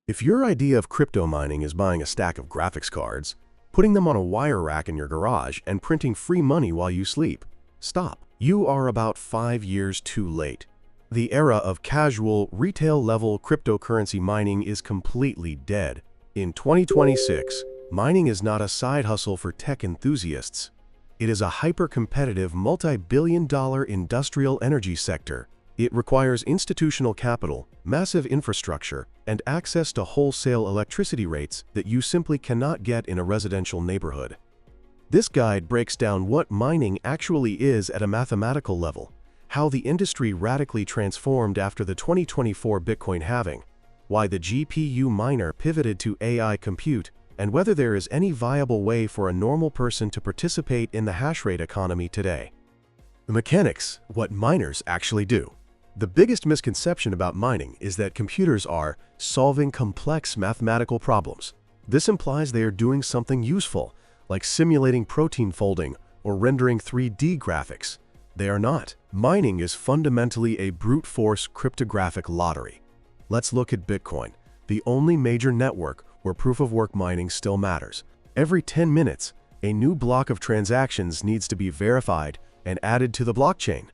If your idea of crypto mining is buying a stack of graphics cards, putting them on a wire rack in your garage, and printing free money while you sleep, stop. You are about 5 years too late. The era of casual, retail-level cryptocurrency mining is completely dead. In 2026, mining is not a side hustle for tech enthusiasts. It is a hyper-competitive, multi-billion-dollar industrial energy sector. It requires institutional capital, massive infrastructure, and access to wholesale electricity rates that you simply cannot get in a residential neighborhood. This guide breaks down what mining actually is at a mathematical level, how the industry radically transformed after the 2024 Bitcoin halving, why the GPU miner pivoted to AI compute, and whether there is any viable way for a normal person to participate in the hashrate economy today. The mechanics, what miners actually do. The biggest misconception about mining is that computers are solving complex mathematical problems. This implies they are doing something useful, like simulating protein folding or rendering 3D graphics. They are not. Mining is fundamentally a brute force cryptographic lottery. Let's look at Bitcoin, the only major network where proof-of-work mining still matters. Every 10 minutes, a new block of transactions needs to be verified and added to the blockchain.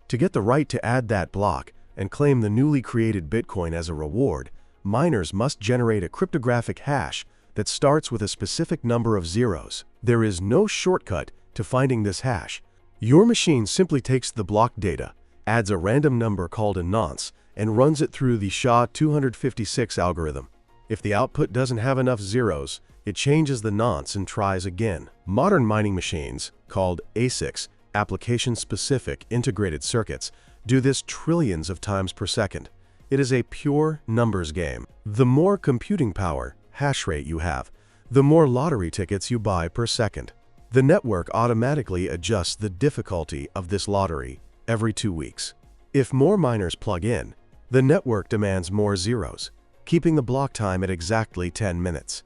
To get the right to add that block and claim the newly created Bitcoin as a reward, miners must generate a cryptographic hash that starts with a specific number of zeros. There is no shortcut to finding this hash. Your machine simply takes the block data, adds a random number called a nonce, and runs it through the SHA-256 algorithm. If the output doesn't have enough zeros, it changes the nonce and tries again. Modern mining machines, called ASICs, application-specific integrated circuits, do this trillions of times per second. It is a pure numbers game. The more computing power, hash rate you have, the more lottery tickets you buy per second. The network automatically adjusts the difficulty of this lottery every 2 weeks. If more miners plug in, the network demands more zeros, keeping the block time at exactly 10 minutes.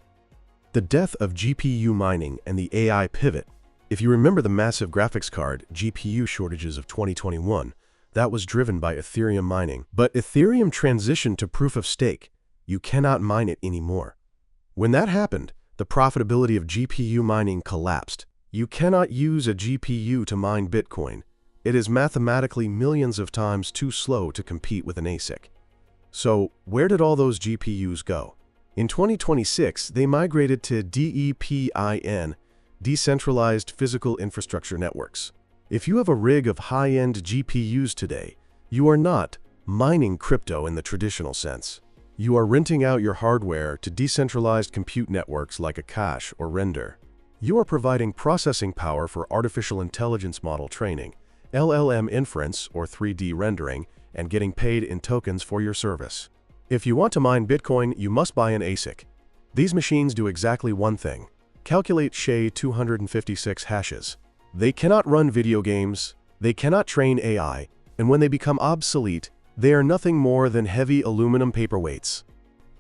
The death of GPU mining and the AI pivot. If you remember the massive graphics card GPU shortages of 2021, that was driven by Ethereum mining. But Ethereum transitioned to proof of stake. You cannot mine it anymore. When that happened, the profitability of GPU mining collapsed. You cannot use a GPU to mine Bitcoin. It is mathematically millions of times too slow to compete with an ASIC. So, where did all those GPUs go? In 2026, they migrated to DEPIN, Decentralized Physical Infrastructure Networks. If you have a rig of high-end GPUs today, you are not mining crypto in the traditional sense. You are renting out your hardware to decentralized compute networks like Akash or Render. You are providing processing power for artificial intelligence model training, LLM inference or 3D rendering, and getting paid in tokens for your service. If you want to mine Bitcoin, you must buy an ASIC. These machines do exactly one thing: calculate SHA-256 hashes. They cannot run video games, they cannot train AI, and when they become obsolete, they are nothing more than heavy aluminum paperweights,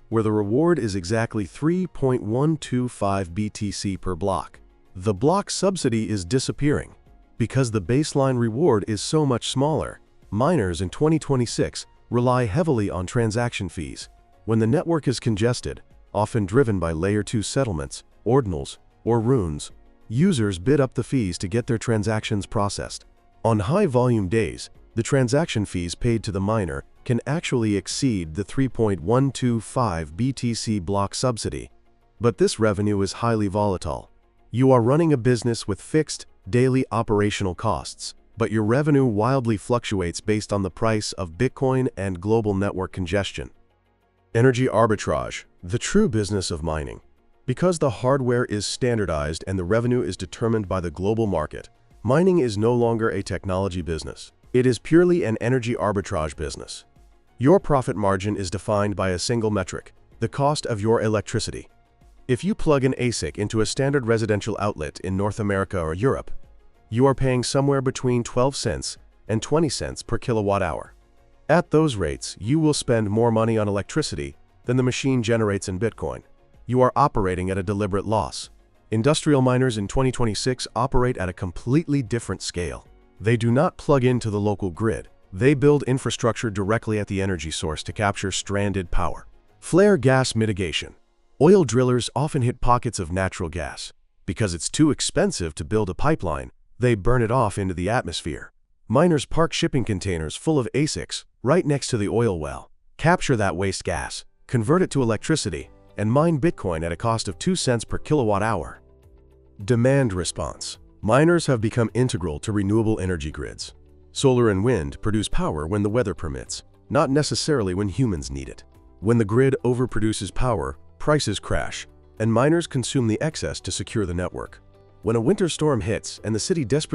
where the reward is exactly 3.125 BTC per block. The block subsidy is disappearing because the baseline reward is so much smaller. Miners in 2026 rely heavily on transaction fees. When the network is congested, often driven by Layer 2 settlements, ordinals, or runes, users bid up the fees to get their transactions processed. On high-volume days, the transaction fees paid to the miner can actually exceed the 3.125 BTC block subsidy. But this revenue is highly volatile. You are running a business with fixed, daily operational costs, but your revenue wildly fluctuates based on the price of Bitcoin and global network congestion. Energy arbitrage, the true business of mining. Because the hardware is standardized and the revenue is determined by the global market, mining is no longer a technology business. It is purely an energy arbitrage business. Your profit margin is defined by a single metric: the cost of your electricity. If you plug an ASIC into a standard residential outlet in North America or Europe, you are paying somewhere between 12 cents and 20 cents per kilowatt hour. At those rates, you will spend more money on electricity than the machine generates in Bitcoin. You are operating at a deliberate loss. Industrial miners in 2026 operate at a completely different scale. They do not plug into the local grid. They build infrastructure directly at the energy source to capture stranded power. Flare gas mitigation. Oil drillers often hit pockets of natural gas. Because it's too expensive to build a pipeline, they burn it off into the atmosphere. Miners park shipping containers full of ASICs right next to the oil well. Capture that waste gas, convert it to electricity, and mine Bitcoin at a cost of 2 cents per kilowatt hour. Demand response. Miners have become integral to renewable energy grids. Solar and wind produce power when the weather permits, not necessarily when humans need it. When the grid overproduces power, prices crash, and miners consume the excess to secure the network. When a winter storm hits and the city desperately